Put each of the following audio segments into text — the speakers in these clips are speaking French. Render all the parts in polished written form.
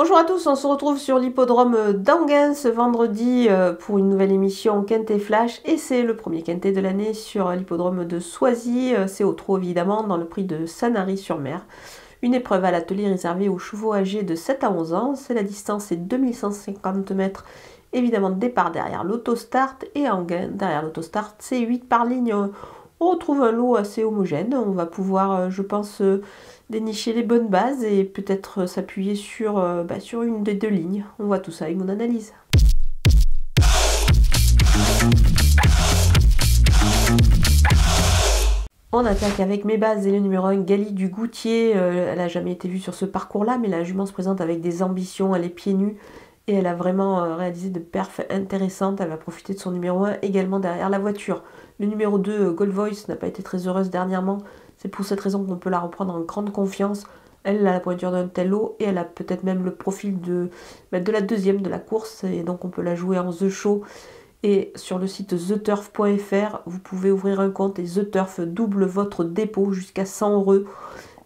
Bonjour à tous, on se retrouve sur l'hippodrome d'Anguin ce vendredi pour une nouvelle émission Quintet Flash et c'est le premier Quintet de l'année sur l'hippodrome de Soisy, c'est au trot évidemment dans le prix de Sanary-sur-Mer. Une épreuve à l'atelier réservée aux chevaux âgés de 7 à 11 ans, c'est la distance c'est 2150 mètres, évidemment départ derrière l'autostart et Anguin derrière l'autostart, c'est 8 par ligne. On retrouve un lot assez homogène, on va pouvoir je pense dénicher les bonnes bases et peut-être s'appuyer sur une des deux lignes. On voit tout ça avec mon analyse. On attaque avec mes bases et le numéro 1, Gali du Goutier. Elle n'a jamais été vue sur ce parcours-là, mais la jument se présente avec des ambitions, elle est pieds nus et elle a vraiment réalisé de perfs intéressantes. Elle va profiter de son numéro 1 également derrière la voiture. Le numéro 2, Gold Voice, n'a pas été très heureuse dernièrement. C'est pour cette raison qu'on peut la reprendre en grande confiance. Elle a la pointure d'un tel lot et elle a peut-être même le profil de la deuxième de la course. Et donc on peut la jouer en The Show. Et sur le site theturf.fr, vous pouvez ouvrir un compte et The Turf double votre dépôt jusqu'à 100 €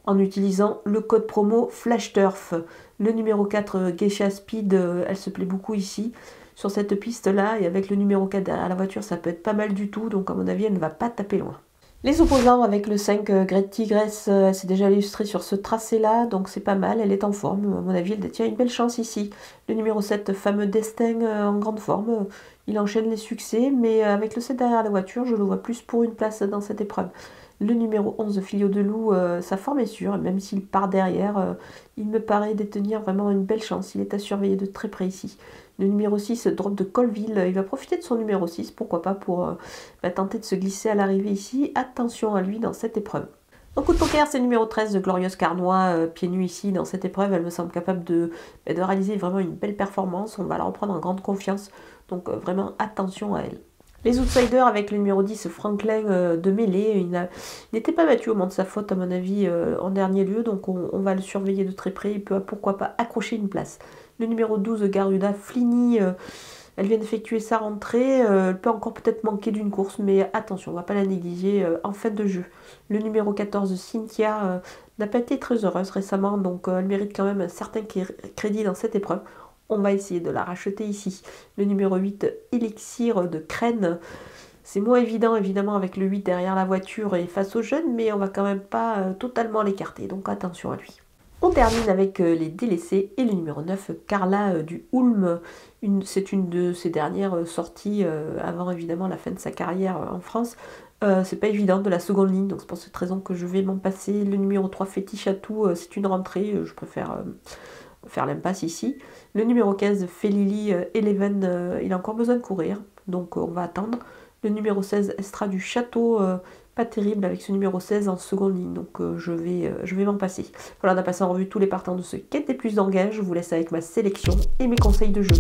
en utilisant le code promo FlashTurf. Le numéro 4, Geisha Speed, elle se plaît beaucoup ici. Sur cette piste-là, et avec le numéro 4 derrière la voiture, ça peut être pas mal du tout. Donc à mon avis, elle ne va pas taper loin. Les opposants avec le 5 Great Tigress, elle s'est déjà illustrée sur ce tracé-là, donc c'est pas mal, elle est en forme. À mon avis, elle détient une belle chance ici. Le numéro 7, Fameux Destin, en grande forme. Il enchaîne les succès, mais avec le 7 derrière la voiture, je le vois plus pour une place dans cette épreuve. Le numéro 11, Filio de Loup, sa forme est sûre, même s'il part derrière, il me paraît détenir vraiment une belle chance. Il est à surveiller de très près ici. Le numéro 6, Drop de Colville, il va profiter de son numéro 6, pourquoi pas, pour tenter de se glisser à l'arrivée ici. Attention à lui dans cette épreuve. En coup de poker, c'est le numéro 13 de Glorieuse Carnois, pieds nus ici dans cette épreuve. Elle me semble capable de réaliser vraiment une belle performance. On va la reprendre en grande confiance, donc vraiment attention à elle. Les outsiders avec le numéro 10, Franklin de Mêlée, il n'était pas battu au moment de sa faute à mon avis en dernier lieu, donc on va le surveiller de très près, il peut pourquoi pas accrocher une place. Le numéro 12, Garuda Flini, elle vient d'effectuer sa rentrée, elle peut encore peut-être manquer d'une course, mais attention, on ne va pas la négliger en fin de jeu. Le numéro 14, Cynthia, n'a pas été très heureuse récemment, donc elle mérite quand même un certain crédit dans cette épreuve. On va essayer de la racheter ici. Le numéro 8, Elixir de Crène. C'est moins évident évidemment avec le 8 derrière la voiture et face aux jeunes, mais on va quand même pas totalement l'écarter, donc attention à lui. On termine avec les délaissés et le numéro 9, Carla du Ulm. C'est une de ses dernières sorties avant évidemment la fin de sa carrière en France. C'est pas évident de la seconde ligne, donc c'est pour cette raison que je vais m'en passer. Le numéro 3, Fétiche Atout, c'est une rentrée, je préfère faire l'impasse ici. Le numéro 15, Felili Eleven, il a encore besoin de courir, donc on va attendre. Le numéro 16, Estra du Château, pas terrible avec ce numéro 16 en seconde ligne, donc je vais m'en passer. Voilà, on a passé en revue tous les partants de ce Quintet Plus d'Anguin. Je vous laisse avec ma sélection et mes conseils de jeu.